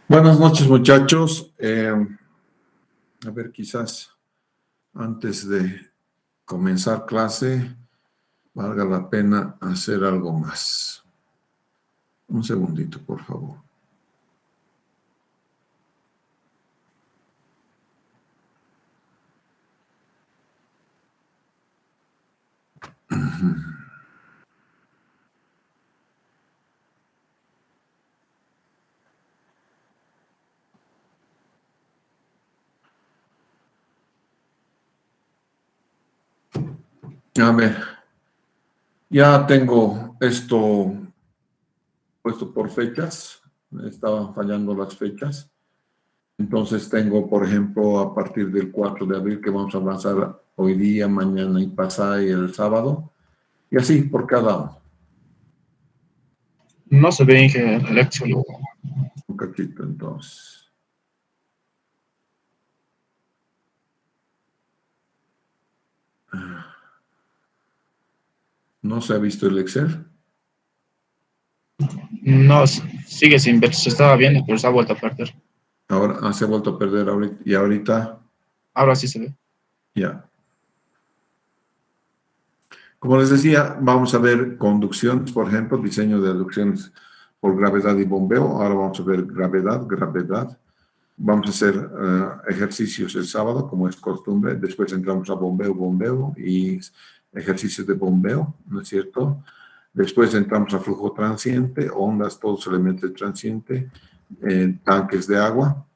Buenas noches, muchachos. A ver, quizás antes de comenzar clase, valga la pena hacer algo más. Un segundito, por favor. A ver, ya tengo esto puesto por fechas. Me estaban fallando las fechas. Entonces tengo, por ejemplo, a partir del 4 de abril que vamos a avanzar hoy día, mañana y pasado y el sábado. Y así por cada uno. No se ve, ingeniero Alexio. Un cachito, entonces. ¿No se ha visto el Excel? No, sigue sin ver, se estaba viendo, pero se ha vuelto a perder. Ahora se ha vuelto a perder ahorita, y ahorita Ahora sí se ve. ya. Como les decía, vamos a ver conducciones, por ejemplo, diseño de aducciones por gravedad y bombeo. Ahora vamos a ver gravedad. Vamos a hacer ejercicios el sábado, como es costumbre. Después entramos a bombeo y ejercicios de bombeo, ¿no es cierto? Después entramos a flujo transiente, ondas, todos los elementos transiente, tanques de agua,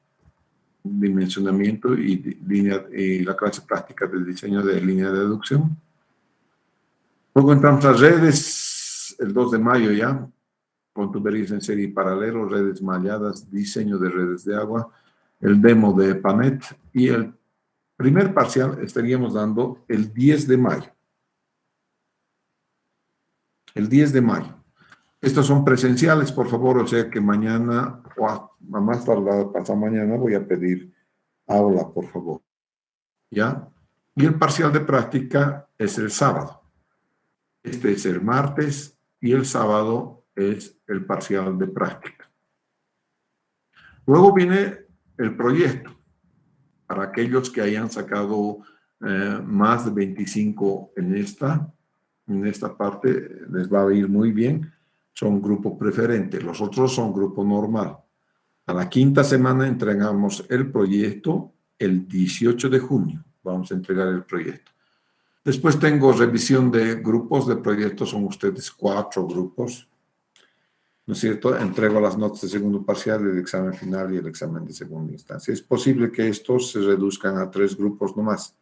dimensionamiento y la clase práctica del diseño de línea de aducción. Luego entramos a redes, el 2 de mayo ya, con tuberías en serie y paralelo, redes malladas, diseño de redes de agua, el demo de PANET y el primer parcial estaríamos dando el 10 de mayo. El 10 de mayo. Estos son presenciales, por favor, o sea que mañana o a más tardar pasado mañana voy a pedir aula, por favor. ¿Ya? Y el parcial de práctica es el sábado. Este es el martes y el sábado es el parcial de práctica. Luego viene el proyecto. Para aquellos que hayan sacado más de 25 en esta parte, les va a ir muy bien. Son grupo preferente. Los otros son grupo normal. A la quinta semana entregamos el proyecto el 18 de junio. Vamos a entregar el proyecto. Después tengo revisión de grupos de proyectos. Son ustedes 4 grupos. ¿No es cierto? Entrego las notas de segundo parcial, el examen final y el examen de segunda instancia. Es posible que estos se reduzcan a 3 grupos nomás.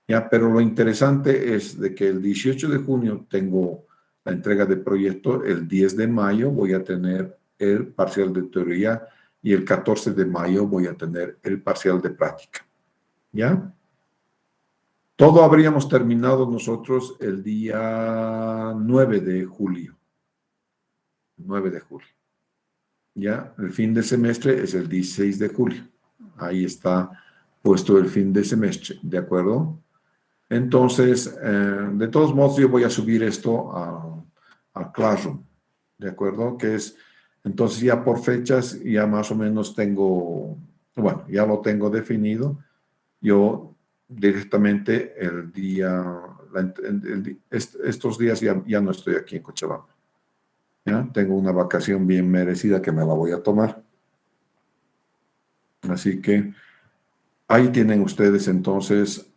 ¿Ya? Pero lo interesante es de que el 18 de junio tengo la entrega de proyecto, el 10 de mayo voy a tener el parcial de teoría y el 14 de mayo voy a tener el parcial de práctica. ¿Ya? Todo habríamos terminado nosotros el día 9 de julio. 9 de julio. Ya, el fin de semestre es el 16 de julio. Ahí está puesto el fin de semestre, ¿de acuerdo? Entonces, de todos modos, yo voy a subir esto a Classroom, ¿de acuerdo? Que es, entonces ya por fechas, ya más o menos tengo, bueno, ya lo tengo definido. Yo directamente el día, estos días ya no estoy aquí en Cochabamba. ¿Ya? Tengo una vacación bien merecida que me la voy a tomar. Así que ahí tienen ustedes entonces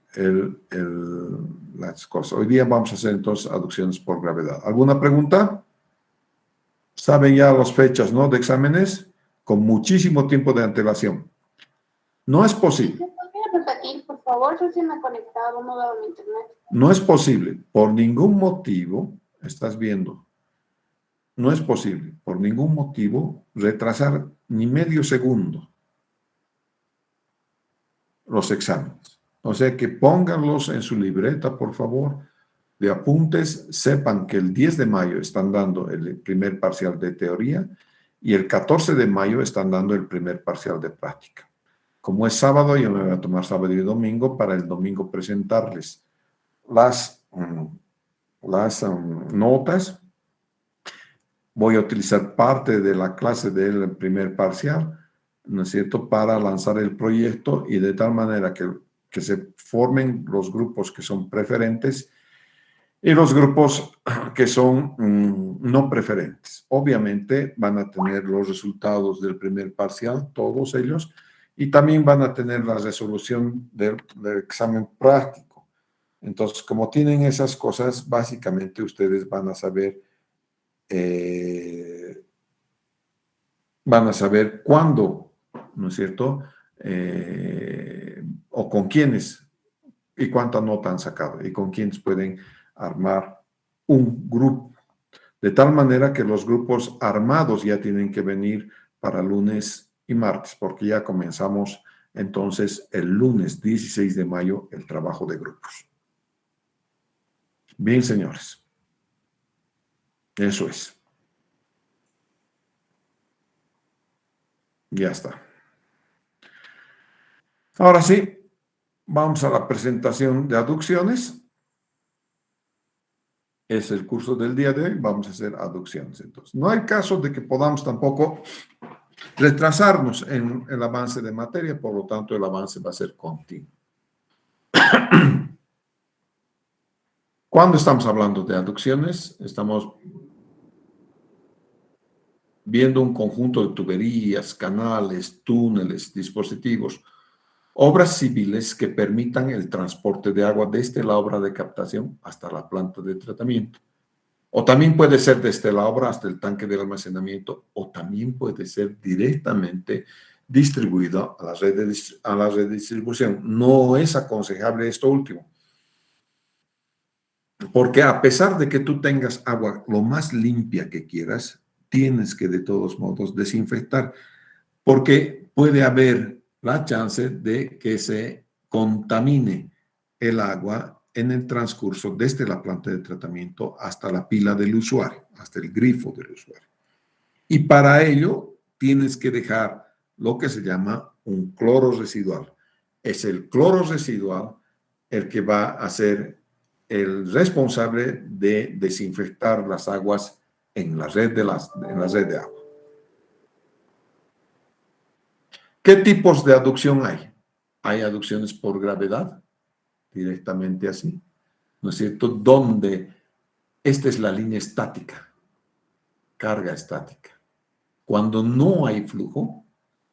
las cosas. Hoy día vamos a hacer entonces aducciones por gravedad. ¿Alguna pregunta? Saben ya las fechas, ¿no? De exámenes con muchísimo tiempo de antelación. No es posible. ¿Podría repetir, por favor? Yo sí me he conectado, no veo mi internet. No es posible, por ningún motivo, estás viendo, no es posible, por ningún motivo, retrasar ni medio segundo los exámenes. O sea que pónganlos en su libreta, por favor, de apuntes. Sepan que el 10 de mayo están dando el primer parcial de teoría y el 14 de mayo están dando el primer parcial de práctica. Como es sábado, yo me voy a tomar sábado y domingo para el domingo presentarles las notas. Voy a utilizar parte de la clase del primer parcial, ¿no es cierto?, para lanzar el proyecto y de tal manera que se formen los grupos que son preferentes y los grupos que son no preferentes. Obviamente van a tener los resultados del primer parcial, todos ellos, y también van a tener la resolución del examen práctico. Entonces, como tienen esas cosas, básicamente ustedes van a saber cuándo, ¿no es cierto? O con quiénes y cuánta nota han sacado y con quiénes pueden armar un grupo. De tal manera que los grupos armados ya tienen que venir para lunes y martes, porque ya comenzamos entonces el lunes 16 de mayo el trabajo de grupos. Bien, señores. Eso es. Ya está. Ahora sí, vamos a la presentación de aducciones. Es el curso del día de hoy. Vamos a hacer aducciones. Entonces, no hay caso de que podamos tampoco retrasarnos en el avance de materia, por lo tanto, el avance va a ser continuo. Cuando estamos hablando de aducciones, estamos viendo un conjunto de tuberías, canales, túneles, dispositivos, obras civiles que permitan el transporte de agua desde la obra de captación hasta la planta de tratamiento. O también puede ser desde la obra hasta el tanque de almacenamiento, o también puede ser directamente distribuido a la red de distribución. No es aconsejable esto último, porque a pesar de que tú tengas agua lo más limpia que quieras, tienes que de todos modos desinfectar, porque puede haber la chance de que se contamine el agua en el transcurso desde la planta de tratamiento hasta la pila del usuario, hasta el grifo del usuario. Y para ello tienes que dejar lo que se llama un cloro residual. Es el cloro residual el que va a ser el responsable de desinfectar las aguas en la red de agua. ¿Qué tipos de aducción hay? Hay aducciones por gravedad, directamente así, ¿no es cierto? Donde esta es la línea estática, carga estática. Cuando no hay flujo,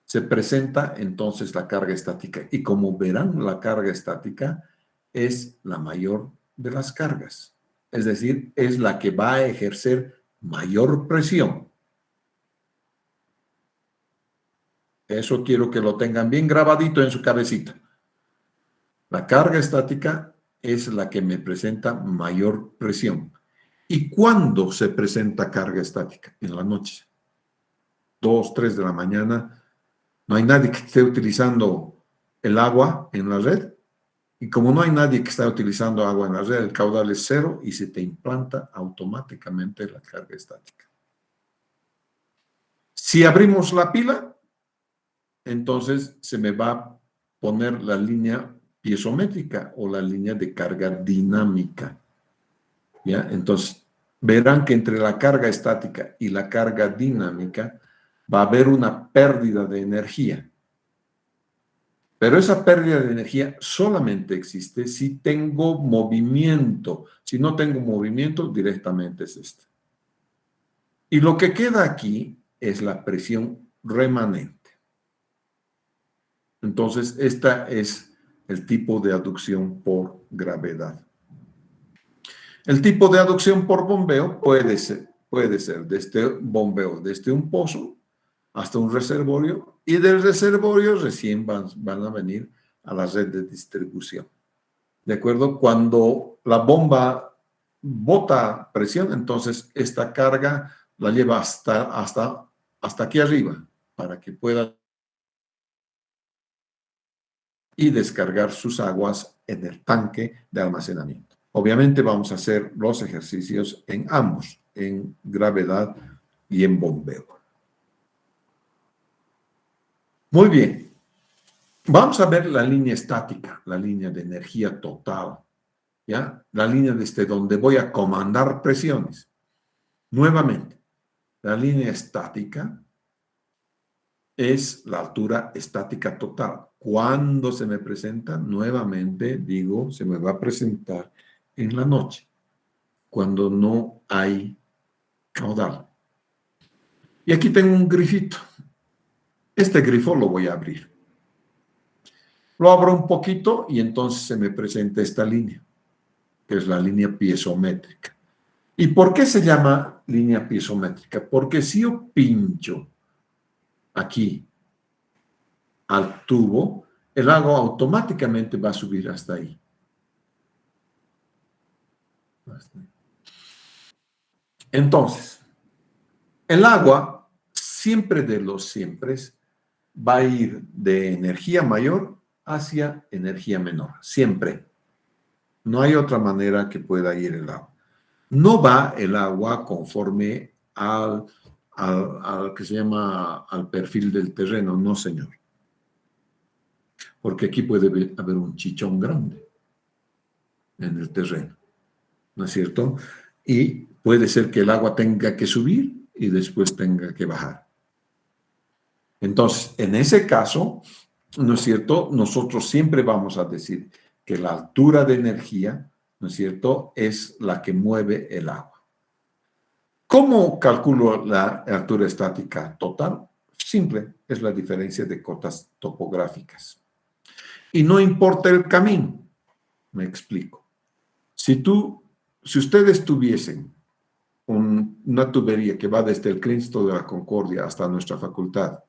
se presenta entonces la carga estática. Y como verán, la carga estática es la mayor de las cargas. Es decir, es la que va a ejercer mayor presión. Eso quiero que lo tengan bien grabadito en su cabecita. La carga estática es la que me presenta mayor presión. ¿Y cuándo se presenta carga estática? En la noche. 2, 3 de la mañana. No hay nadie que esté utilizando el agua en la red. Y como no hay nadie que esté utilizando agua en la red, el caudal es 0 y se te implanta automáticamente la carga estática. Si abrimos la pila, entonces se me va a poner la línea piezométrica o la línea de carga dinámica. ¿Ya? Entonces, verán que entre la carga estática y la carga dinámica va a haber una pérdida de energía. Pero esa pérdida de energía solamente existe si tengo movimiento. Si no tengo movimiento, directamente es esta. Y lo que queda aquí es la presión remanente. Entonces, esta es el tipo de aducción por gravedad. El tipo de aducción por bombeo puede ser desde bombeo, desde un pozo hasta un reservorio, y del reservorio recién van a venir a la red de distribución. ¿De acuerdo? Cuando la bomba bota presión, entonces esta carga la lleva hasta aquí arriba para que pueda y descargar sus aguas en el tanque de almacenamiento. Obviamente vamos a hacer los ejercicios en ambos, en gravedad y en bombeo. Muy bien. Vamos a ver la línea estática, la línea de energía total, ¿ya? La línea desde donde voy a comandar presiones. Nuevamente, la línea estática es la altura estática total. Cuando se me presenta, nuevamente digo, se me va a presentar en la noche, cuando no hay caudal. Y aquí tengo un grifito. Este grifo lo voy a abrir. Lo abro un poquito y entonces se me presenta esta línea, que es la línea piezométrica. ¿Y por qué se llama línea piezométrica? Porque si yo pincho aquí al tubo, el agua automáticamente va a subir hasta ahí. Entonces, el agua, siempre de los siempre, va a ir de energía mayor hacia energía menor. Siempre. No hay otra manera que pueda ir el agua. No va el agua conforme al que se llama al perfil del terreno, no señor. Porque aquí puede haber un chichón grande en el terreno, ¿no es cierto? Y puede ser que el agua tenga que subir y después tenga que bajar. Entonces, en ese caso, ¿no es cierto? Nosotros siempre vamos a decir que la altura de energía, ¿no es cierto?, es la que mueve el agua. ¿Cómo calculo la altura estática total? Simple, es la diferencia de cotas topográficas. Y no importa el camino, me explico. Si ustedes tuviesen una tubería que va desde el Cristo de la Concordia hasta nuestra facultad,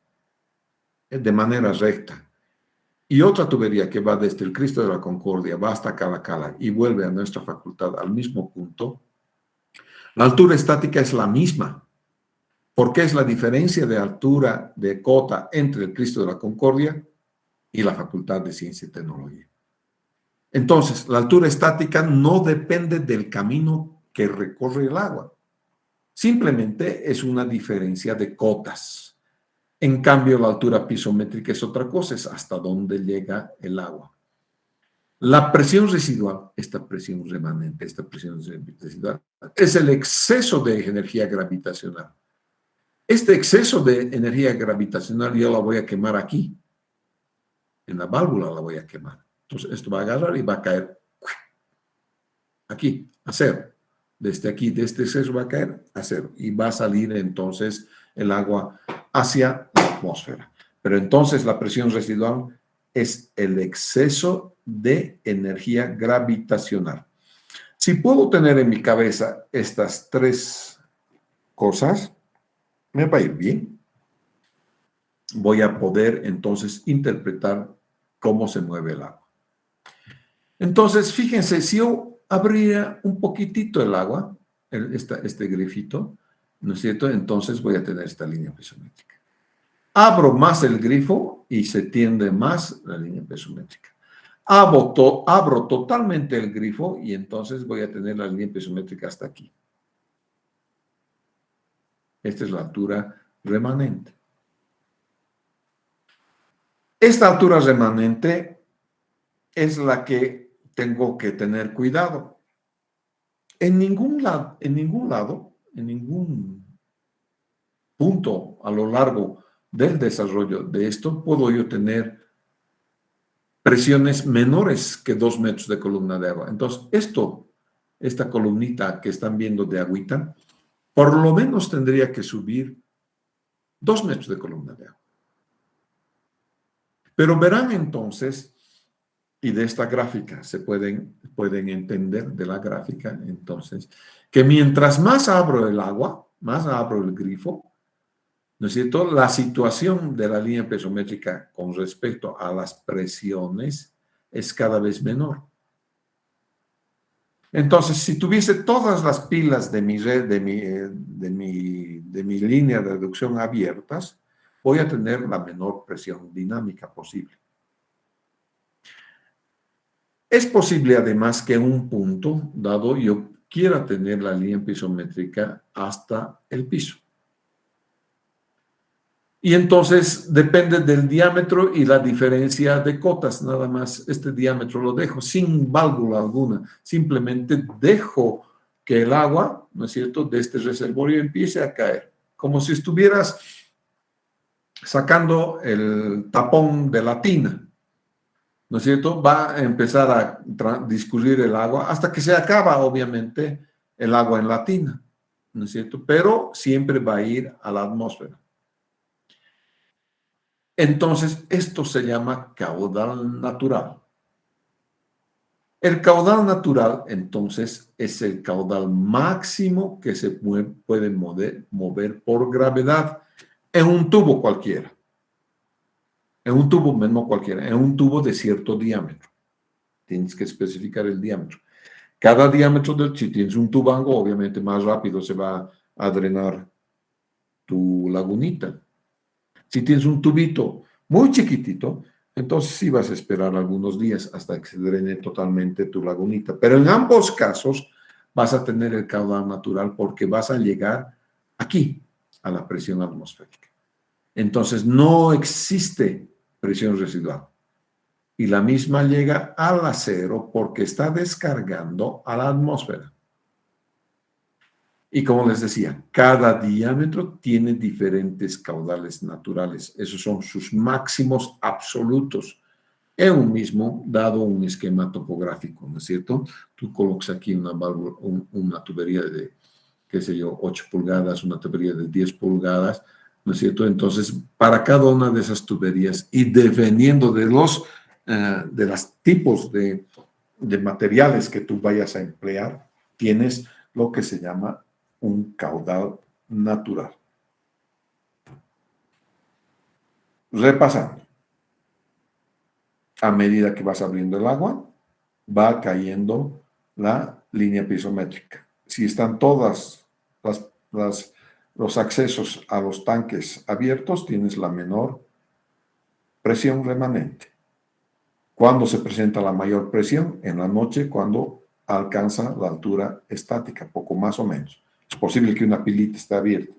de manera recta, y otra tubería que va desde el Cristo de la Concordia, va hasta Calacala y vuelve a nuestra facultad al mismo punto, la altura estática es la misma. ¿Por qué es la diferencia de altura de cota entre el Cristo de la Concordia y la Facultad de Ciencia y Tecnología? Entonces, la altura estática no depende del camino que recorre el agua. Simplemente es una diferencia de cotas. En cambio, la altura pisométrica es otra cosa, es hasta dónde llega el agua. La presión residual, esta presión remanente, esta presión residual, es el exceso de energía gravitacional. Este exceso de energía gravitacional yo la voy a quemar aquí. En la válvula la voy a quemar. Entonces, esto va a agarrar y va a caer aquí, a cero. Desde aquí, de este exceso va a caer a cero. Y va a salir entonces el agua hacia la atmósfera. Pero entonces la presión residual es el exceso de energía gravitacional. Si puedo tener en mi cabeza estas tres cosas, me va a ir bien. Voy a poder entonces interpretar cómo se mueve el agua. Entonces, fíjense, si yo abriera un poquitito el agua, este grifito, ¿no es cierto? Entonces voy a tener esta línea piezométrica. Abro más el grifo y se tiende más la línea piezométrica. Abro totalmente el grifo y entonces voy a tener la línea piezométrica hasta aquí. Esta es la altura remanente. Esta altura remanente es la que tengo que tener cuidado. En ningún punto a lo largo del desarrollo de esto puedo yo tener presiones menores que 2 metros de columna de agua. Entonces, esta columnita que están viendo de agüita, por lo menos tendría que subir 2 metros de columna de agua. Pero verán entonces, y de esta gráfica se pueden entender de la gráfica, entonces, que mientras más abro el agua, más abro el grifo, ¿no es cierto? La situación de la línea piezométrica con respecto a las presiones es cada vez menor. Entonces, si tuviese todas las pilas de mi red, de mi línea de reducción abiertas, voy a tener la menor presión dinámica posible. Es posible además que en un punto dado yo quiera tener la línea pisométrica hasta el piso. Y entonces depende del diámetro y la diferencia de cotas, nada más este diámetro lo dejo sin válvula alguna, simplemente dejo que el agua, ¿no es cierto?, de este reservorio empiece a caer, como si estuvieras sacando el tapón de la tina, ¿no es cierto? Va a empezar a discurrir el agua hasta que se acaba, obviamente, el agua en la tina, ¿no es cierto? Pero siempre va a ir a la atmósfera. Entonces, esto se llama caudal natural. El caudal natural, entonces, es el caudal máximo que se puede mover por gravedad en un tubo cualquiera. En un tubo mismo cualquiera, en un tubo de cierto diámetro. Tienes que especificar el diámetro. Cada diámetro si tienes un tubango, obviamente más rápido se va a drenar tu lagunita. Si tienes un tubito muy chiquitito, entonces sí vas a esperar algunos días hasta que se drene totalmente tu lagunita. Pero en ambos casos vas a tener el caudal natural porque vas a llegar aquí, a la presión atmosférica. Entonces no existe presión residual. Y la misma llega al acero porque está descargando a la atmósfera. Y como les decía, cada diámetro tiene diferentes caudales naturales. Esos son sus máximos absolutos en un mismo, dado un esquema topográfico, ¿no es cierto? Tú colocas aquí una válvula, una tubería de, qué sé yo, 8 pulgadas, una tubería de 10 pulgadas, ¿no es cierto? Entonces, para cada una de esas tuberías y dependiendo de los tipos de materiales que tú vayas a emplear, tienes lo que se llama un caudal natural. Repasando. A medida que vas abriendo el agua, va cayendo la línea pisométrica. Si están todas los accesos a los tanques abiertos, tienes la menor presión remanente. ¿Cuándo se presenta la mayor presión? En la noche, cuando alcanza la altura estática, poco más o menos. Es posible que una pilita esté abierta,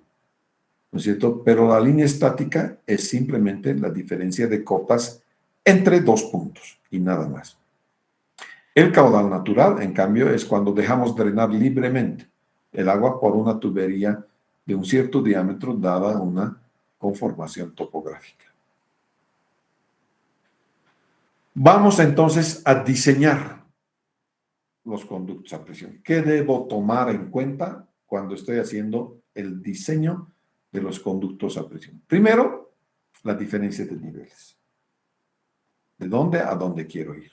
¿no es cierto? Pero la línea estática es simplemente la diferencia de cotas entre dos puntos y nada más. El caudal natural, en cambio, es cuando dejamos drenar libremente el agua por una tubería de un cierto diámetro dada una conformación topográfica. Vamos entonces a diseñar los conductos a presión. ¿Qué debo tomar en cuenta cuando estoy haciendo el diseño de los conductos a presión? Primero, la diferencia de niveles. ¿De dónde a dónde quiero ir?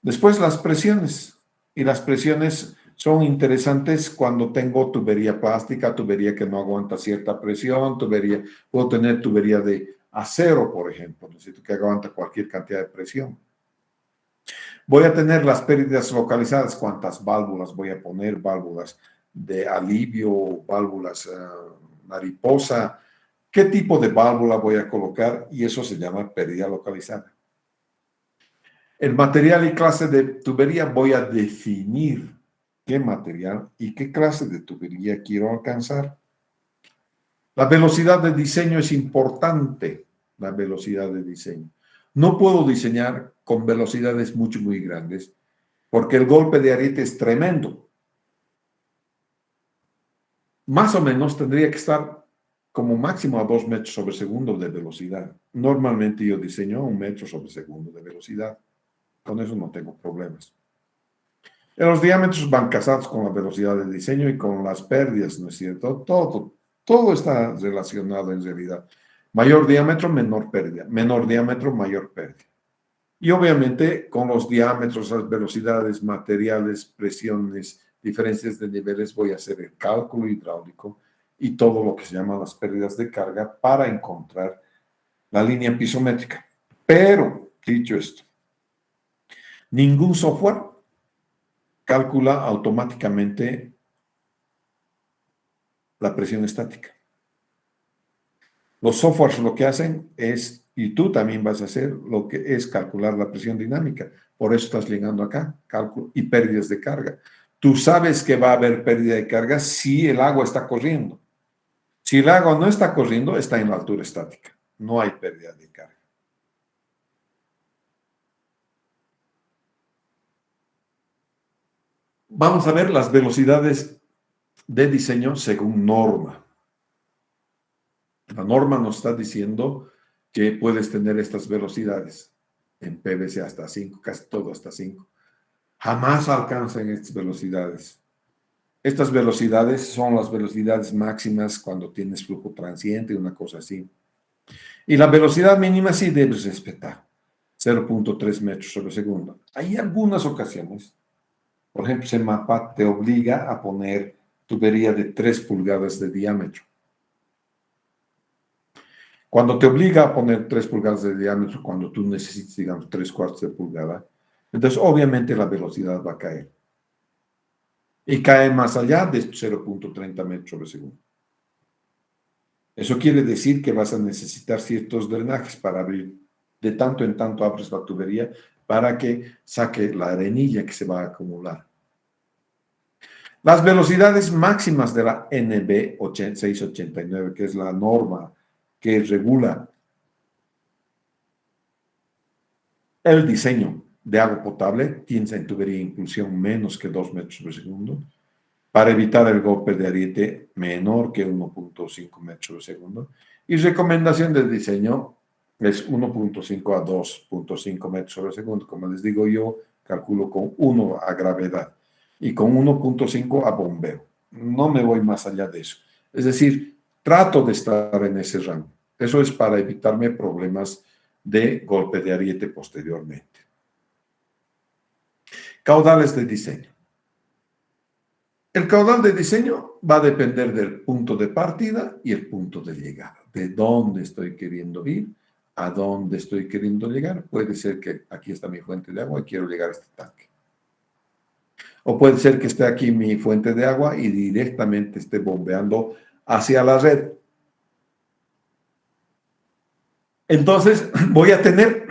Después, las presiones. Y las presiones son interesantes cuando tengo tubería plástica, tubería que no aguanta cierta presión, puedo tener tubería de acero, por ejemplo, necesito que aguante cualquier cantidad de presión. Voy a tener las pérdidas localizadas, cuántas válvulas voy a poner, válvulas de alivio, válvulas mariposa, qué tipo de válvula voy a colocar y eso se llama pérdida localizada. El material y clase de tubería voy a definir qué material y qué clase de tubería quiero alcanzar. La velocidad de diseño es importante, la velocidad de diseño. No puedo diseñar con velocidades muy grandes porque el golpe de ariete es tremendo. Más o menos tendría que estar como máximo a 2 metros sobre segundo de velocidad. Normalmente yo diseño a 1 metro sobre segundo de velocidad. Con eso no tengo problemas. Los diámetros van casados con la velocidad de diseño y con las pérdidas, ¿no es cierto? Todo está relacionado en realidad. Mayor diámetro, menor pérdida. Menor diámetro, mayor pérdida. Y obviamente con los diámetros, las velocidades, materiales, presiones, diferencias de niveles, voy a hacer el cálculo hidráulico y todo lo que se llama las pérdidas de carga para encontrar la línea pisométrica. Pero, dicho esto, ningún software calcula automáticamente la presión estática. Los softwares lo que hacen es Y tú también vas a hacer lo que es calcular la presión dinámica. Por eso estás llegando acá, cálculo y pérdidas de carga. Tú sabes que va a haber pérdida de carga si el agua está corriendo. Si el agua no está corriendo, está en la altura estática. No hay pérdida de carga. Vamos a ver las velocidades de diseño según norma. La norma nos está diciendo que puedes tener estas velocidades. En PVC hasta 5, casi todo hasta 5. Jamás alcanzan estas velocidades. Estas velocidades son las velocidades máximas cuando tienes flujo transiente, una cosa así. Y la velocidad mínima sí debes respetar, 0.3 metros sobre segundo. Hay algunas ocasiones, por ejemplo, ese mapa te obliga a poner tubería de 3 pulgadas de diámetro. Cuando te obliga a poner 3 pulgadas de diámetro, cuando tú necesitas, digamos, 3/4 de pulgada, entonces obviamente la velocidad va a caer. Y cae más allá de 0.30 metros sobre segundo. Eso quiere decir que vas a necesitar ciertos drenajes para abrir. De tanto en tanto abres la tubería para que saque la arenilla que se va a acumular. Las velocidades máximas de la NB 689, que es la norma que regula el diseño de agua potable, tienes en tubería de impulsión menos que 2 metros sobre segundo, para evitar el golpe de ariete menor que 1.5 metros sobre segundo. Y recomendación de diseño es 1.5 a 2.5 metros sobre segundo. Como les digo yo, calculo con 1 a gravedad y con 1.5 a bombeo. No me voy más allá de eso. Es decir, trato de estar en ese rango. Eso es para evitarme problemas de golpe de ariete posteriormente. Caudales de diseño. El caudal de diseño va a depender del punto de partida y el punto de llegada. De dónde estoy queriendo ir, a dónde estoy queriendo llegar. Puede ser que aquí está mi fuente de agua y quiero llegar a este tanque. O puede ser que esté aquí mi fuente de agua y directamente esté bombeando hacia la red. Entonces, voy a tener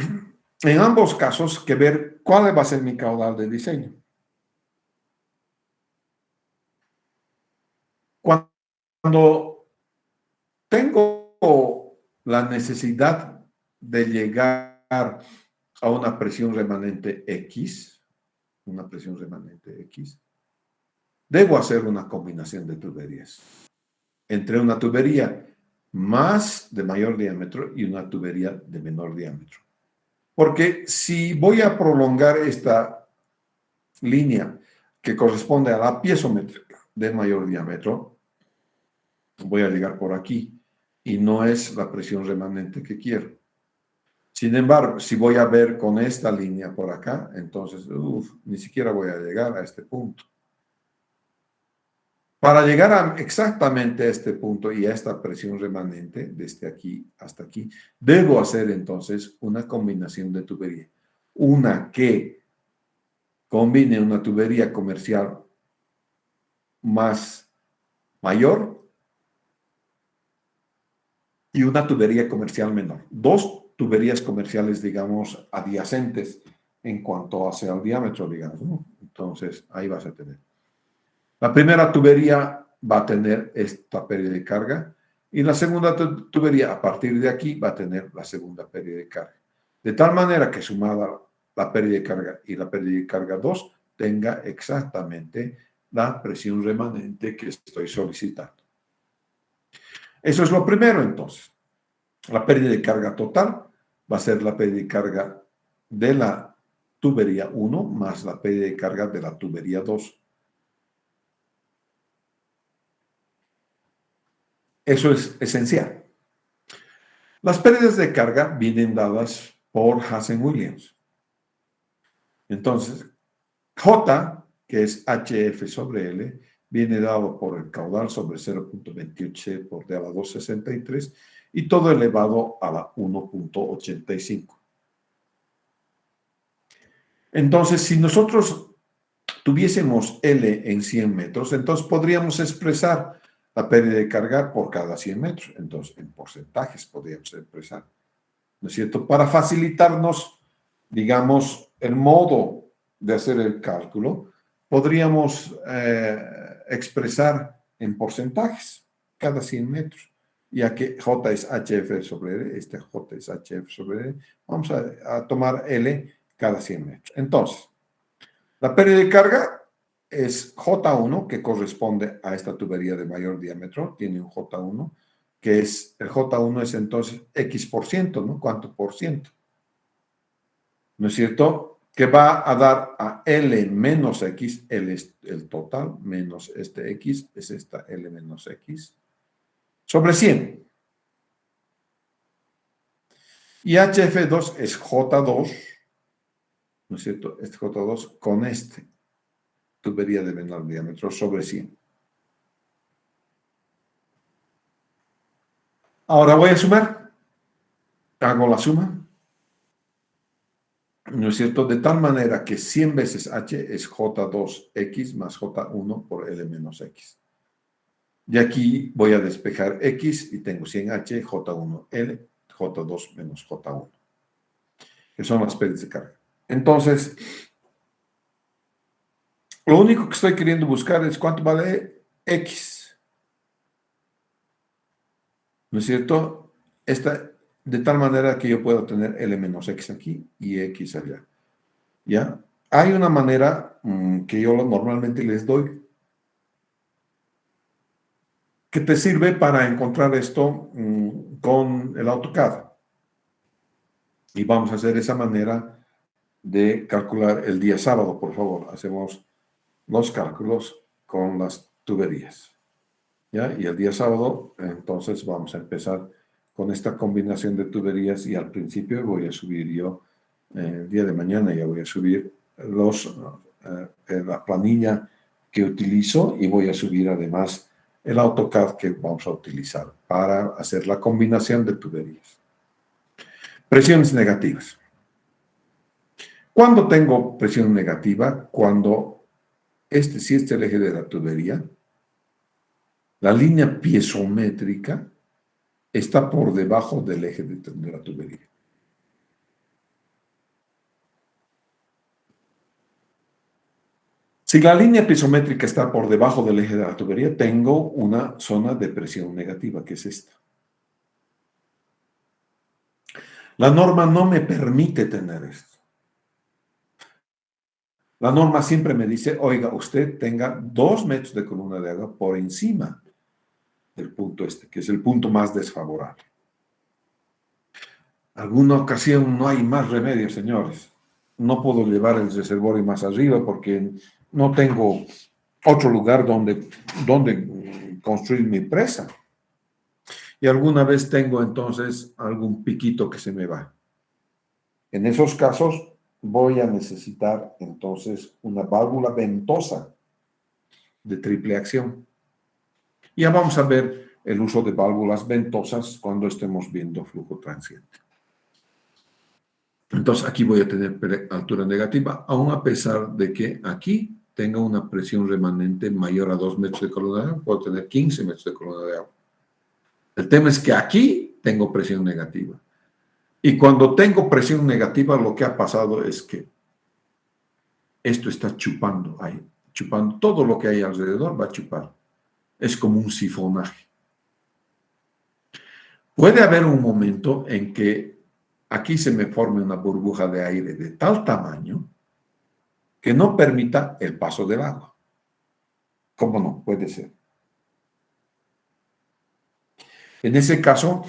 en ambos casos que ver cuál va a ser mi caudal de diseño. Cuando tengo la necesidad de llegar a una presión remanente X, debo hacer una combinación de tuberías. Entre una tubería más de mayor diámetro y una tubería de menor diámetro. Porque si voy a prolongar esta línea que corresponde a la piezométrica de mayor diámetro, voy a llegar por aquí y no es la presión remanente que quiero. Sin embargo, si voy a ver con esta línea por acá, entonces ni siquiera voy a llegar a este punto. Para llegar exactamente a este punto y a esta presión remanente, desde aquí hasta aquí, debo hacer entonces una combinación de tubería. Una que combine una tubería comercial mayor y una tubería comercial menor. Dos tuberías comerciales, digamos, adyacentes en cuanto hacia el diámetro, digamos, ¿no? Entonces, ahí vas a tener. La primera tubería va a tener esta pérdida de carga y la segunda tubería, a partir de aquí, va a tener la segunda pérdida de carga. De tal manera que sumada la pérdida de carga y la pérdida de carga 2, tenga exactamente la presión remanente que estoy solicitando. Eso es lo primero, entonces. La pérdida de carga total va a ser la pérdida de carga de la tubería 1 más la pérdida de carga de la tubería 2. Eso es esencial. Las pérdidas de carga vienen dadas por Hazen-Williams. Entonces, J, que es HF sobre L, viene dado por el caudal sobre 0.28 por D a la 263 y todo elevado a la 1.85. Entonces, si nosotros tuviésemos L en 100 metros, entonces podríamos expresar la pérdida de carga por cada 100 metros. Entonces, en porcentajes podríamos expresar. ¿no es cierto? Para facilitarnos, digamos, el modo de hacer el cálculo, podríamos expresar en porcentajes cada 100 metros, ya que J es HF sobre L, este J es HF sobre L, vamos a tomar L cada 100 metros. Entonces, la pérdida de carga es J1, que corresponde a esta tubería de mayor diámetro, tiene un J1, que es, el J1 es entonces X%, ¿no? ¿Cuánto por ciento? ¿No es cierto? Que va a dar a L menos X, L es el total, menos este X, es esta L menos X, sobre 100. Y HF2 es J2, ¿no es cierto? Este J2 con este, tubería de menor diámetro, sobre 100. Ahora voy a sumar. Hago la suma. ¿No es cierto? De tal manera que 100 veces H es J2X más J1 por L menos X. Y aquí voy a despejar X y tengo 100H, J1L, J2 menos J1, que son las pérdidas de carga. Entonces, lo único que estoy queriendo buscar es cuánto vale X. ¿No es cierto? De tal manera que yo puedo tener L menos X aquí y X allá. ¿Ya? Hay una manera que yo normalmente les doy que te sirve para encontrar esto con el AutoCAD. Y vamos a hacer esa manera de calcular el día sábado, por favor. Hacemos los cálculos con las tuberías. ¿Ya? Y el día sábado, entonces, vamos a empezar con esta combinación de tuberías y al principio voy a subir yo, el día de mañana ya voy a subir la planilla que utilizo y voy a subir además el AutoCAD que vamos a utilizar para hacer la combinación de tuberías. Presiones negativas. ¿Cuándo tengo presión negativa? Cuando si este el eje de la tubería, la línea piezométrica está por debajo del eje de la tubería. Si la línea piezométrica está por debajo del eje de la tubería, tengo una zona de presión negativa, que es esta. La norma no me permite tener esto. La norma siempre me dice, oiga, usted tenga 2 metros de columna de agua por encima del punto este, que es el punto más desfavorable. Alguna ocasión no hay más remedio, señores. No puedo llevar el reservorio más arriba porque no tengo otro lugar donde construir mi presa. Y alguna vez tengo entonces algún piquito que se me va. En esos casos voy a necesitar entonces una válvula ventosa de triple acción. Ya vamos a ver el uso de válvulas ventosas cuando estemos viendo flujo transiente. Entonces aquí voy a tener altura negativa, aun a pesar de que aquí tenga una presión remanente mayor a 2 metros de columna de agua, puedo tener 15 metros de columna de agua. El tema es que aquí tengo presión negativa. Y cuando tengo presión negativa, lo que ha pasado es que esto está chupando ahí, chupando todo lo que hay alrededor, va a chupar. Es como un sifonaje. Puede haber un momento en que aquí se me forme una burbuja de aire de tal tamaño que no permita el paso del agua. ¿Cómo no? Puede ser. En ese caso,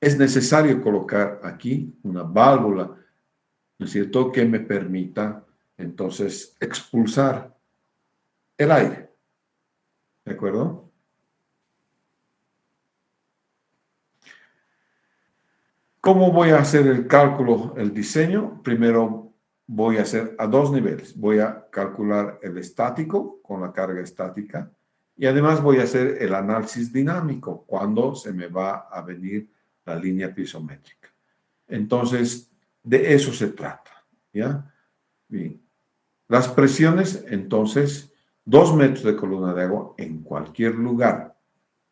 es necesario colocar aquí una válvula, ¿no es cierto?, que me permita entonces expulsar el aire. ¿De acuerdo? ¿Cómo voy a hacer el cálculo, el diseño? Primero voy a hacer a 2 niveles. Voy a calcular el estático con la carga estática y además voy a hacer el análisis dinámico cuando se me va a venir la línea piezométrica. Entonces, de eso se trata, ¿ya? Bien. Las presiones, entonces, 2 metros de columna de agua en cualquier lugar,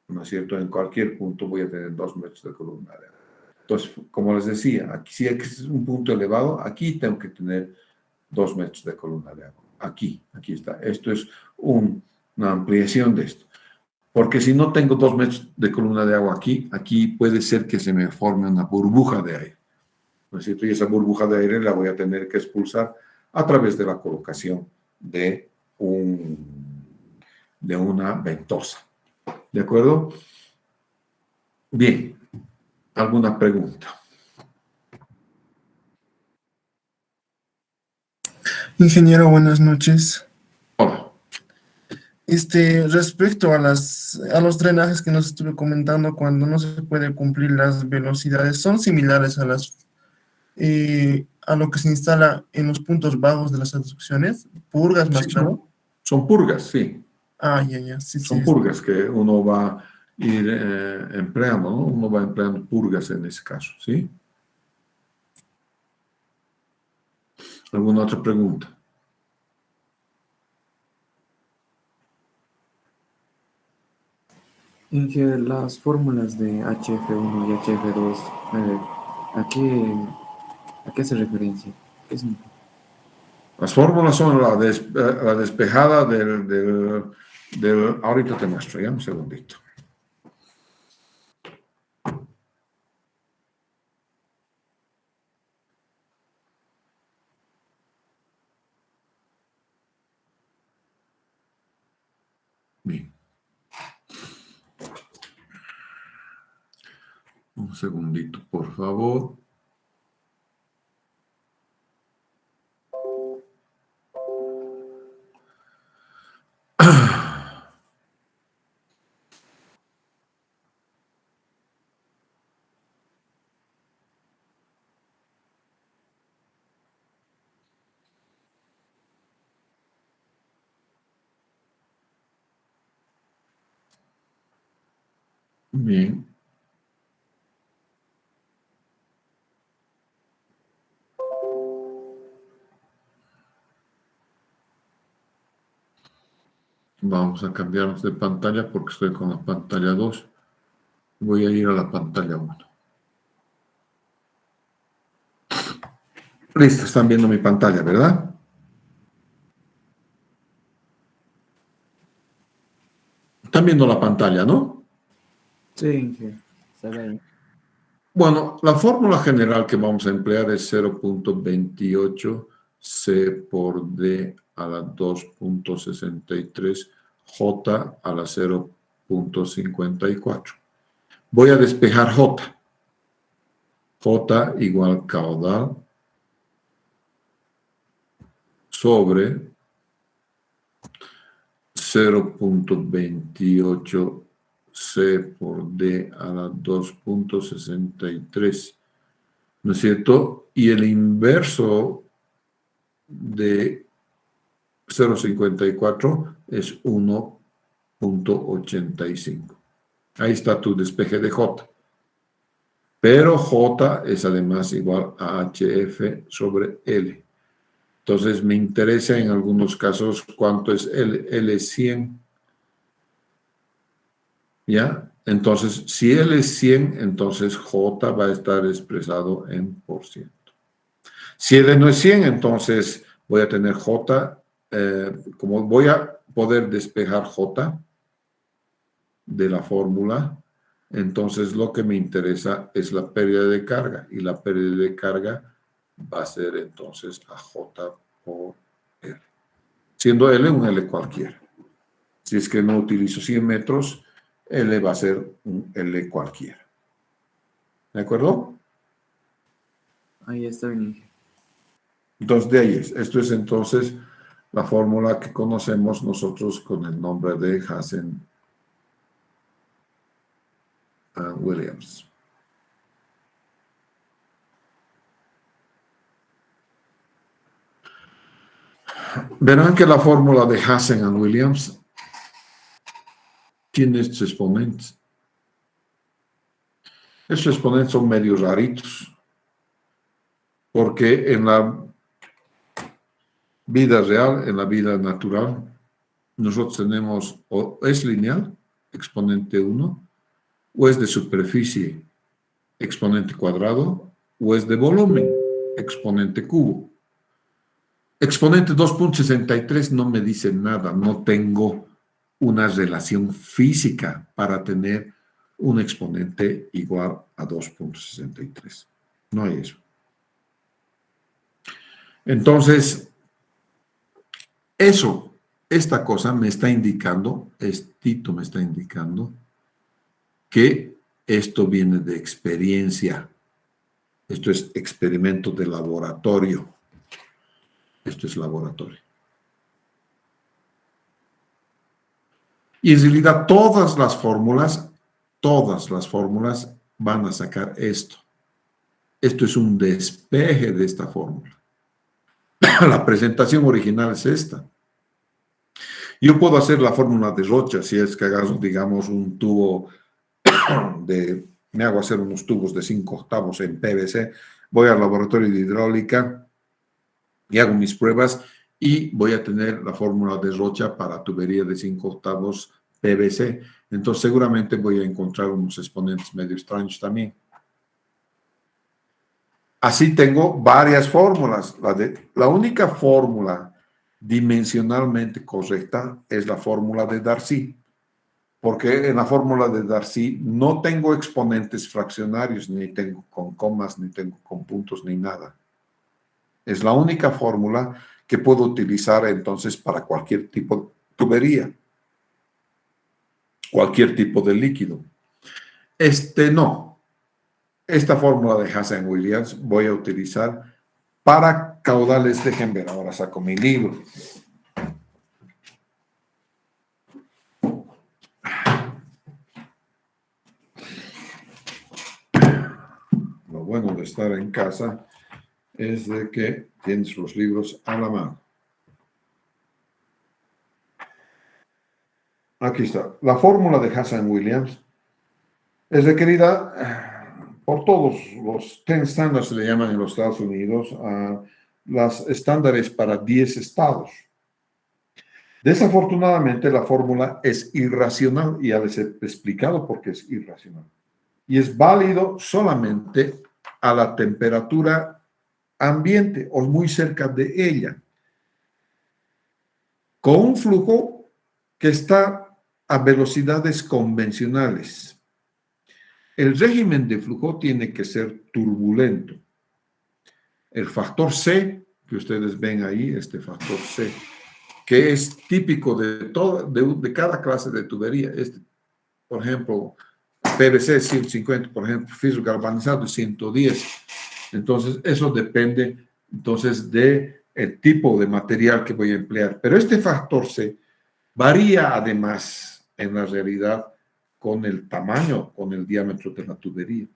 ¿no es cierto? En cualquier punto voy a tener 2 metros de columna de agua. Entonces, como les decía, aquí si es un punto elevado, aquí tengo que tener 2 metros de columna de agua. Aquí está. Esto es una ampliación de esto. Porque si no tengo 2 metros de columna de agua aquí puede ser que se me forme una burbuja de aire. ¿No es cierto? Y esa burbuja de aire la voy a tener que expulsar a través de la colocación de una ventosa. ¿De acuerdo? Bien. ¿Alguna pregunta? Ingeniero, buenas noches. Hola. Respecto a los drenajes que nos estuve comentando, cuando no se puede cumplir las velocidades, son similares a lo que se instala en los puntos bajos de las aducciones, purgas más Sí, claro. son purgas, sí. Ah, ya, sí, Son purgas que uno va a ir empleando, ¿no? Uno va empleando purgas en ese caso, ¿sí? ¿Alguna otra pregunta? Inge, las fórmulas de HF1 y HF2, ¿a qué hace referencia? ¿Qué significa? Las fórmulas son la despejada ahorita te muestro, ya un segundito. Bien. Un segundito, por favor. Bien. Vamos a cambiarnos de pantalla porque estoy con la pantalla 2. Voy a ir a la pantalla 1. Listo, están viendo mi pantalla, ¿verdad? Están viendo la pantalla, ¿no? Sí, Inge, se ve ahí. Bueno, la fórmula general que vamos a emplear es 0.28 C por D a la 2.63 J a la 0.54. Voy a despejar J. J igual caudal sobre 0.28 C por D a la 2.63, ¿no es cierto? Y el inverso de 0.54 es 1.85. Ahí está tu despeje de J. Pero J es además igual a HF sobre L. Entonces me interesa en algunos casos cuánto es L. L es 100. ¿Ya? Entonces, si L es 100, entonces J va a estar expresado en por ciento. Si L no es 100, entonces voy a tener J, como voy a poder despejar J de la fórmula, entonces lo que me interesa es la pérdida de carga, y la pérdida de carga va a ser entonces a J por L. Siendo L un L cualquiera. Si es que no utilizo 100 metros, L va a ser un L cualquiera. ¿De acuerdo? Ahí está bien, Inge. Entonces, de ahí es. Esto es entonces la fórmula que conocemos nosotros con el nombre de Hazen-Williams. Verán que la fórmula de Hazen-Williams tiene estos exponentes. Estos exponentes son medio raritos, porque en la vida real, en la vida natural, nosotros tenemos o es lineal, exponente 1, o es de superficie, exponente cuadrado, o es de volumen, exponente cubo. Exponente 2.63 no me dice nada, no tengo una relación física para tener un exponente igual a 2.63. No hay eso. Entonces, esta cosa me está indicando, estito me está indicando que esto viene de experiencia. Esto es experimento de laboratorio. Esto es laboratorio. Y en realidad todas las fórmulas van a sacar esto. Esto es un despeje de esta fórmula. La presentación original es esta. Yo puedo hacer la fórmula de Rocha si es que hagas, digamos, un tubo me hago hacer unos tubos de 5/8 en PVC, voy al laboratorio de hidráulica y hago mis pruebas y voy a tener la fórmula de Rocha para tubería de 5/8 PVC. Entonces seguramente voy a encontrar unos exponentes medio extraños también. Así tengo varias fórmulas. La única fórmula dimensionalmente correcta es la fórmula de Darcy, porque en la fórmula de Darcy no tengo exponentes fraccionarios, ni tengo con comas, ni tengo con puntos, ni nada. Es la única fórmula que puedo utilizar entonces para cualquier tipo de tubería, cualquier tipo de líquido. No. Esta fórmula de Hazen-Williams voy a utilizar para caudales. Dejen ver, ahora saco mi libro. Lo bueno de estar en casa es de que tienes los libros a la mano. Aquí está. La fórmula de Hazen-Williams es requerida por todos los 10 standards, se le llaman en los Estados Unidos, las estándares para 10 estados. Desafortunadamente, la fórmula es irracional y ya les he explicado por qué es irracional. Y es válido solamente a la temperatura ambiente o muy cerca de ella, con un flujo que está a velocidades convencionales. El régimen de flujo tiene que ser turbulento. El factor C, que ustedes ven ahí, este factor C, que es típico de cada clase de tubería. Por ejemplo, PVC es 150, por ejemplo, fierro galvanizado es 110. Entonces, eso depende entonces del tipo de material que voy a emplear. Pero este factor C varía además en la realidad con el tamaño, con el diámetro de la tubería.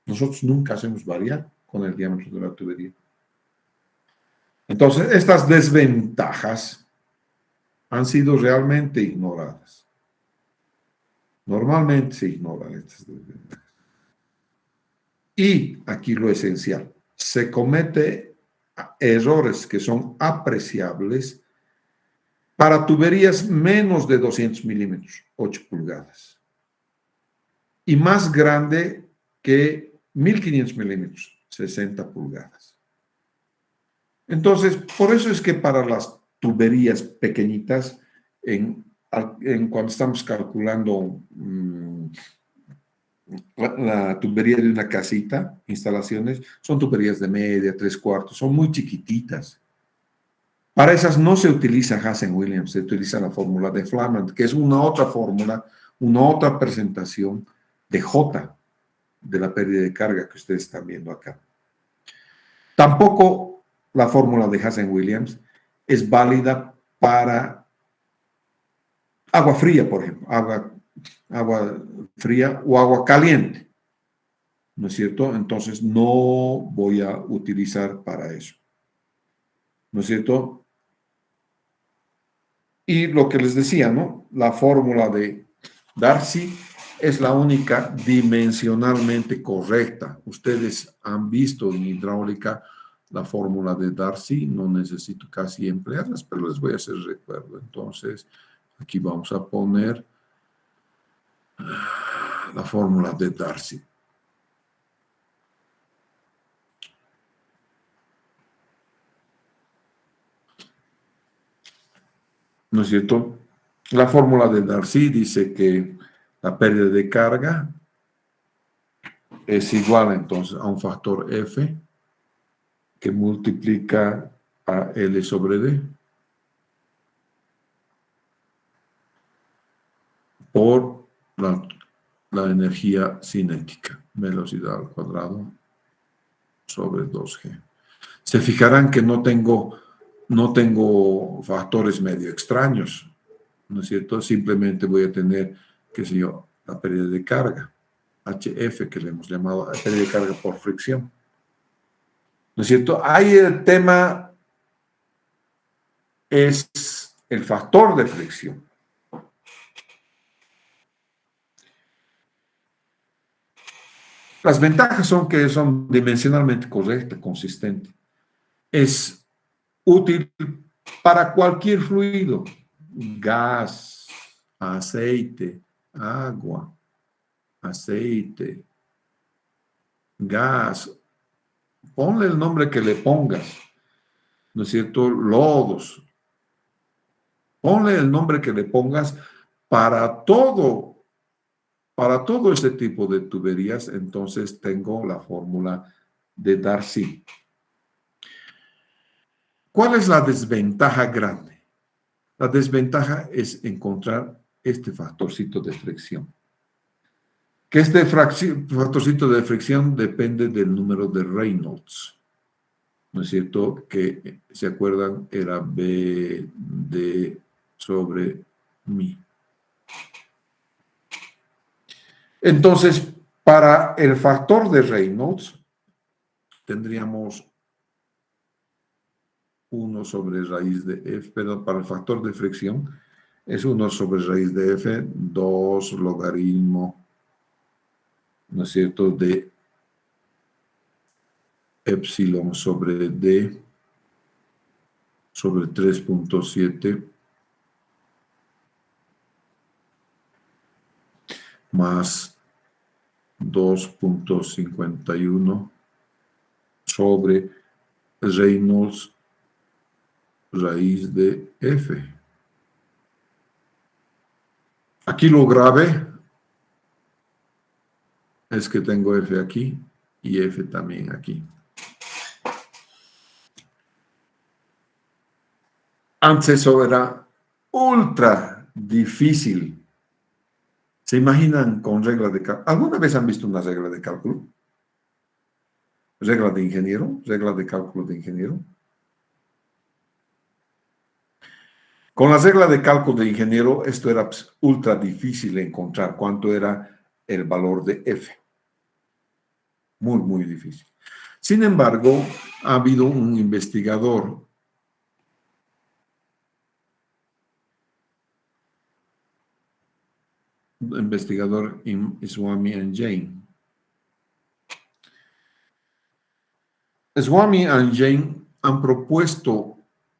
Nosotros nunca hacemos variar con el diámetro de la tubería. Entonces, estas desventajas han sido realmente ignoradas. Normalmente se ignoran estas desventajas. Y aquí lo esencial, se comete errores que son apreciables para tuberías menos de 200 milímetros, 8 pulgadas. Y más grande que 1500 milímetros, 60 pulgadas. Entonces, por eso es que para las tuberías pequeñitas, cuando estamos calculando la tubería de una casita, instalaciones, son tuberías de media, 3/4, son muy chiquititas. Para esas no se utiliza Hazen-Williams, se utiliza la fórmula de Flamand, que es una otra fórmula, una otra presentación de J, de la pérdida de carga que ustedes están viendo acá. Tampoco la fórmula de Hazen-Williams es válida para agua fría, por ejemplo, agua fría o agua caliente, ¿no es cierto? Entonces no voy a utilizar para eso, ¿no es cierto? Y lo que les decía, ¿no? La fórmula de Darcy es la única dimensionalmente correcta. Ustedes han visto en hidráulica la fórmula de Darcy, no necesito casi emplearlas, pero les voy a hacer recuerdo. Entonces, aquí vamos a poner la fórmula de Darcy. ¿no es cierto? La fórmula de Darcy dice que la pérdida de carga es igual entonces a un factor F que multiplica a L sobre D por la energía cinética, velocidad al cuadrado sobre 2G. Se fijarán que no tengo factores medio extraños, ¿no es cierto? Simplemente voy a tener, qué sé yo, la pérdida de carga, HF, que le hemos llamado pérdida de carga por fricción, ¿no es cierto? Ahí el tema es el factor de fricción. Las ventajas son que son dimensionalmente correctas, consistentes. Es útil para cualquier fluido, gas, aceite, agua, aceite, gas, ponle el nombre que le pongas, ¿no es cierto? Lodos, ponle el nombre que le pongas para todo este tipo de tuberías. Entonces tengo la fórmula de Darcy. ¿Cuál es la desventaja grande? La desventaja es encontrar este factorcito de fricción. Que este factorcito de fricción depende del número de Reynolds. ¿No es cierto? Que, ¿se acuerdan? Era BD sobre mi. Entonces, para el factor de Reynolds, tendríamos 1 sobre raíz de F, perdón, para el factor de fricción, es 1 sobre raíz de F, 2 logaritmo, ¿no es cierto?, de epsilon sobre D sobre 3.7 más 2.51 sobre Reynolds raíz de F. Aquí lo grave es que tengo F aquí y F también aquí. Antes eso era ultra difícil. ¿Se imaginan con reglas de cálculo? ¿Alguna vez han visto una regla de cálculo? ¿Regla de ingeniero? ¿Regla de cálculo de ingeniero? Con la regla de cálculo de ingeniero, esto era ultra difícil de encontrar cuánto era el valor de F. Muy, muy difícil. Sin embargo, ha habido un investigador Swami and Jain. Swami and Jain han propuesto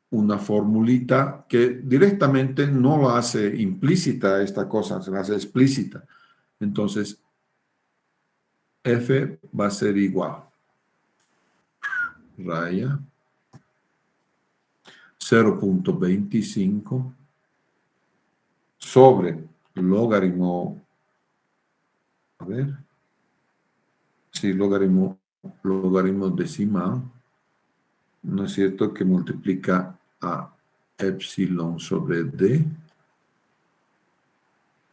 una formulita que directamente no lo hace implícita esta cosa, se la hace explícita. Entonces, F va a ser igual. Raya 0.25 sobre logaritmo, a ver, sí, logaritmo decimal, ¿no es cierto?, que multiplica a epsilon sobre D.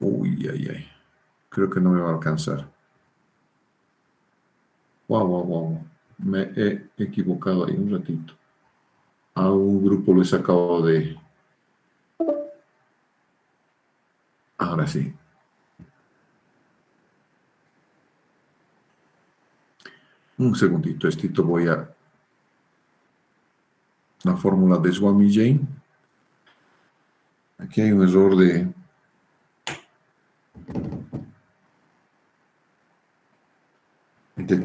Uy, ay, ay. Creo que no me va a alcanzar. Wow. Me he equivocado ahí un ratito. A un grupo lo he sacado de... Ahora sí. Un segundito, voy a... La fórmula de Swami-Jain. Aquí hay un error de...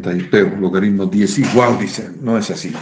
Taipeo, logaritmo 10 igual, dice. No es así.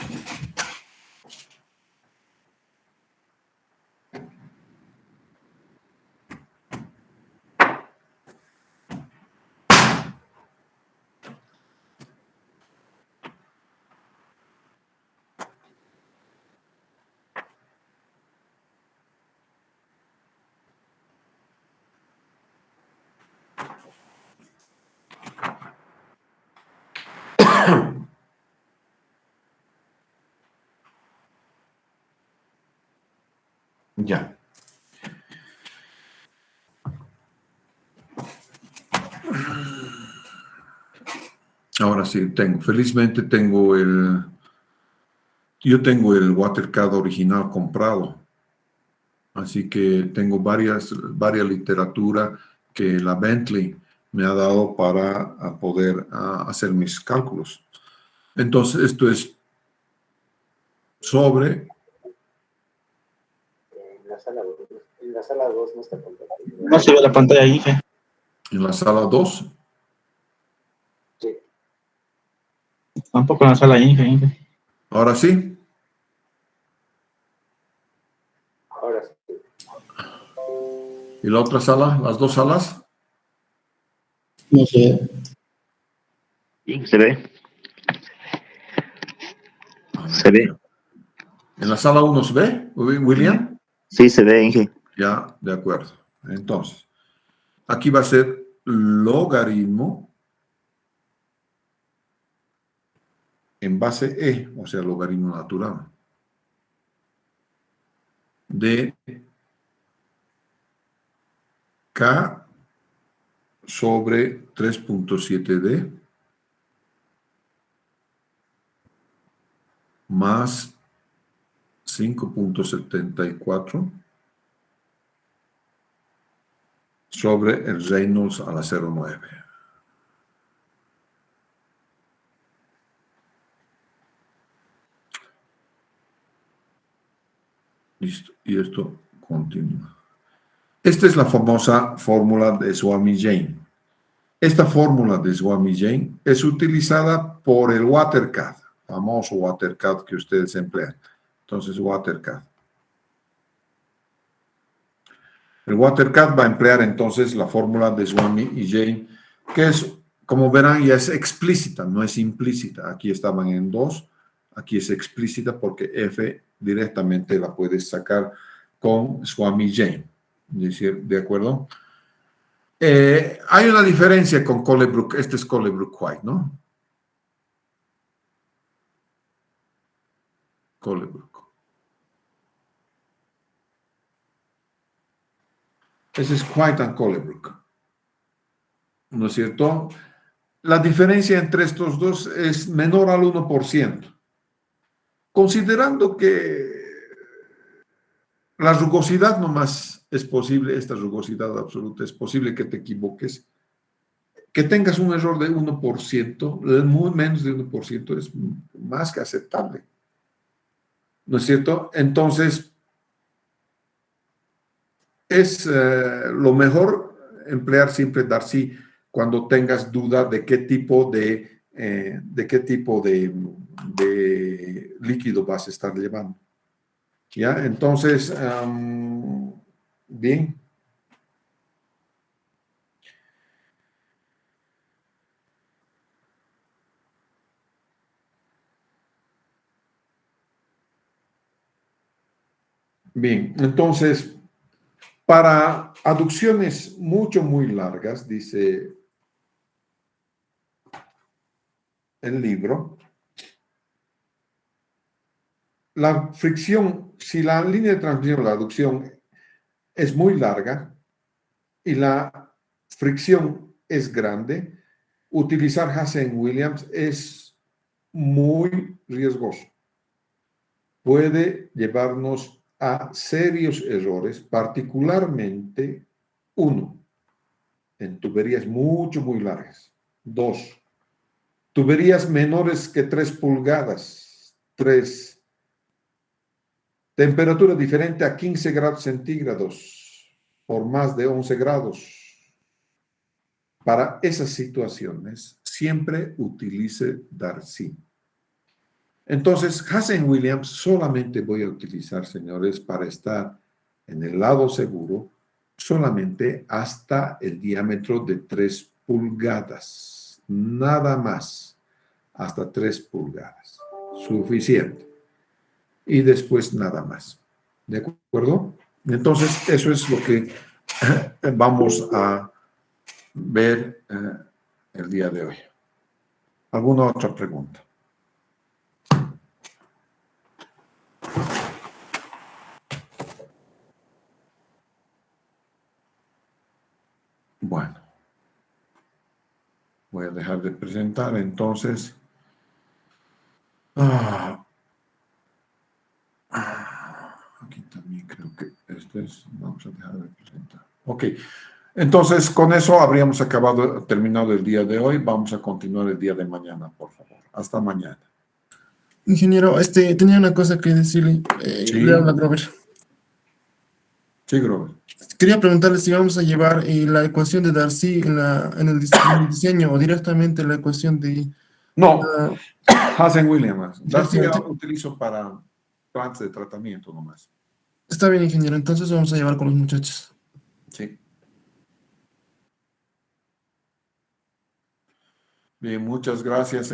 Ya. Ahora sí, felizmente yo tengo el WaterCAD original comprado, así que tengo varias literatura que la Bentley me ha dado para poder hacer mis cálculos. Entonces, esto es sobre... En la sala 2 no está compartido. No se ve la pantalla, Inge. En la sala 2. Sí, Tampoco en la sala Inge. Ahora sí. ahora sí. ¿Y la otra sala? ¿Las dos salas? No sé. Se ve. Se ve. ¿En la sala 1 se ve, William? Sí, se ve, Inge. Ya, de acuerdo. Entonces, aquí va a ser logaritmo en base E, o sea, logaritmo natural, de K sobre 3.7D más 5.74 sobre el Reynolds a la 0.9. Listo. Y esto continúa. Esta es la famosa fórmula de Swami-Jain. Esta fórmula de Swami-Jain es utilizada por el WaterCAD, famoso WaterCAD que ustedes emplean. Entonces, WaterCAD. El WaterCAD va a emplear entonces la fórmula de Swami y Jain, que es, como verán, ya es explícita, no es implícita. Aquí estaban en 2, aquí es explícita porque F directamente la puedes sacar con Swami-Jain. ¿De acuerdo? Hay una diferencia con Colebrook. Este es Colebrook-White, ¿no? Colebrook. Ese es White and Colebrook. ¿No es cierto? La diferencia entre estos dos es menor al 1%. Considerando que la rugosidad nomás es posible, esta rugosidad absoluta, es posible que te equivoques, que tengas un error de 1%, muy menos de 1%, es más que aceptable. ¿No es cierto? Entonces, es lo mejor emplear siempre Darcy cuando tengas duda de qué tipo de líquido vas a estar llevando. ¿Ya? Entonces, bien. Bien, entonces, para aducciones muy largas, dice el libro, la fricción, si la línea de transmisión, la aducción es muy larga y la fricción es grande, utilizar Hazen-Williams es muy riesgoso. Puede llevarnos a serios errores, particularmente, 1, en tuberías muy largas. 2, tuberías menores que 3 pulgadas. 3, temperatura diferente a 15 grados centígrados por más de 11 grados. Para esas situaciones, siempre utilice Darcy. Entonces, Hazen-Williams solamente voy a utilizar, señores, para estar en el lado seguro, solamente hasta el diámetro de 3 pulgadas. Nada más, hasta 3 pulgadas. Suficiente. Y después nada más. ¿De acuerdo? Entonces, eso es lo que vamos a ver el día de hoy. ¿Alguna otra pregunta? Voy a dejar de presentar, entonces. Aquí también creo que este es. Vamos a dejar de presentar. Ok. Entonces, con eso habríamos terminado el día de hoy. Vamos a continuar el día de mañana, por favor. Hasta mañana. Ingeniero, tenía una cosa que decirle. Sí. Le habla Grover. Sí, Grover. Quería preguntarle si vamos a llevar la ecuación de Darcy en el diseño o directamente la ecuación de... No, ah, Hazen-Williams. Darcy directamente. utilizo para plantas de tratamiento nomás. Está bien, ingeniero. Entonces vamos a llevar con los muchachos. Sí. Bien, muchas gracias.